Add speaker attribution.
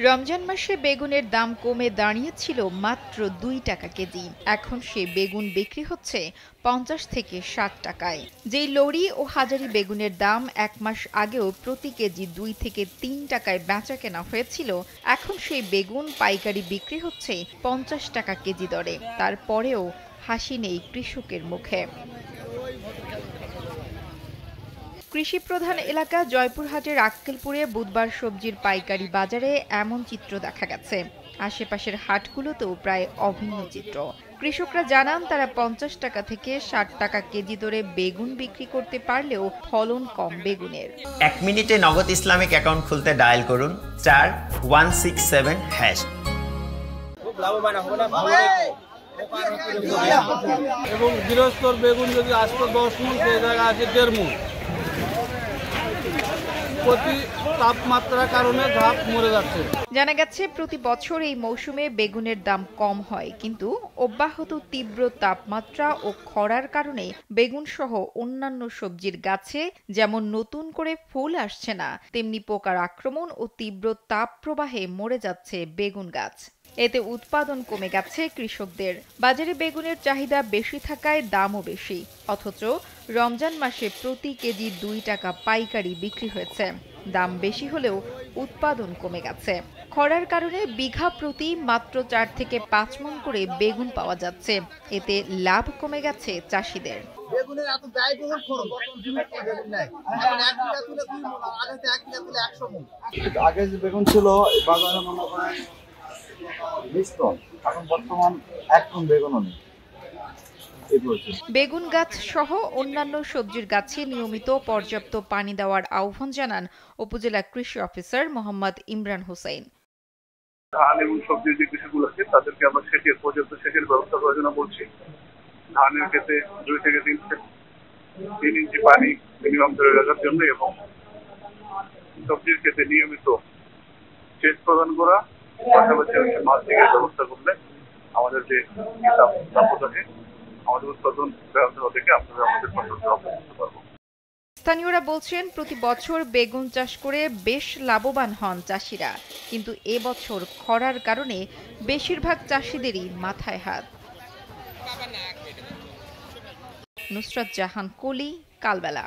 Speaker 1: রমজান মাসে বেগুনের দাম কমে দাঁড়িয়েছিল মাত্র ২ টাকা কেজি। এখন সে বেগুন বিক্রি হচ্ছে ৫০ থেকে ৬০ টাকায়। যেই লরি ও হাজারি বেগুনের দাম ১ মাস আগেও প্রতি কেজি ২ থেকে ৩ টাকায় বেচাকেনা হয়েছিল, এখন সেই বেগুন পাইকারি বিক্রি হচ্ছে ৫০ টাকা কেজি দরে। তারপরেও হাসি নেই কৃষকের মুখে। কৃষিপ্রধান এলাকা জয়পুরহাটের আক্কেলপুরে বুধবার সবজির পাইকারি বাজারে এমন চিত্র দেখা গেছে। আশেপাশের হাটগুলোতেও প্রায় অভিন্ন চিত্র। কৃষকরা জানান তারা ৫০ টাকা থেকে ৬০ টাকা কেজি দরে বেগুন বিক্রি করতে পারলেও ফলন কম বেগুনের।
Speaker 2: ১ মিনিটে নগদ ইসলামিক অ্যাকাউন্ট খুলতে ডায়াল করুন *167#।
Speaker 3: খুব লাভবান হবে না এবং গৃহস্থর বেগুন যদি আসতো ১০ মণ, সেই জায়গায় আছে ১.৫ মণ। প্রতি তাপমাত্রার কারণে ধাপ মরে যাচ্ছে।
Speaker 1: জানা গেছে প্রতি বছর এই মৌসুমে বেগুনের দাম কম হয়, কিন্তু অব্যাহত তীব্র তাপমাত্রা ও খরার কারণে বেগুন সহ অন্যান্য সবজির গাছে যেমন নতুন করে ফুল আসছে না, তেমনি পোকার আক্রমণ ও তীব্র তাপ প্রবাহে মরে যাচ্ছে বেগুন গাছ। এতে উৎপাদন কমে গেছে কৃষকদের। বাজারে বেগুনের চাহিদা বেশি থাকায় দামও বেশি, অথচ রমজান মাসে প্রতি কেজি ২ টাকা পাইকারি বিক্রি হয়েছে। দাম বেশি হলেও উৎপাদন কমে গেছে। খরার কারণে বিঘা প্রতি মাত্র ৪ থেকে ৫ মণ করে বেগুন পাওয়া যাচ্ছে। এতে লাভ কমে গেছে চাষিদের।
Speaker 4: বেগুনের এত ব্যয়বহুল খরচ, বেগুন নাই এখন ১ বিঘা তুলে ২ মণ, আগে ১ বিঘা তুলে ১০০ মণ।
Speaker 5: আগে যে বেগুন ছিল বাজারে মনে করেন ২০ টন, এখন বর্তমান ১ টন বেগুনও নেই।
Speaker 1: বেগুন গাছ সহ অন্যান্য সবজির গাছে নিয়মিত পর্যাপ্ত পানি দেওয়ার আহ্বান জানান উপজেলা কৃষি অফিসার মোহাম্মদ ইমরান হোসেন।
Speaker 6: ধান এবং সবজির যে কৃষকগুলো আছে তাদেরকে আমরা পর্যাপ্ত সেচের ব্যবস্থা করার জন্য বলছি। ধানের ক্ষেত্রে ২ থেকে ৩ ইঞ্চি পানি মিনিমাম ধরে রাখার জন্য এবং সবজির ক্ষেত্রে নিয়মিত সেচ প্রদান করা, পাশাপাশি মাছ থেকে ব্যবস্থা করলে আমাদের যে তাপদাহে আমাদের উৎপাদন ব্যাহত থেকে আপনারা আমাদের ফসল রক্ষা করতে পারবো।
Speaker 1: স্থানীয়রা বলছেন প্রতি বছর বেগুন চাষ করে বেশ লাভবান হন চাষিরা, কিন্তু এবছর খরার কারণে বেশিরভাগ চাষিদেরই মাথায় হাত। নুসরাত জাহান কলি, কালবেলা।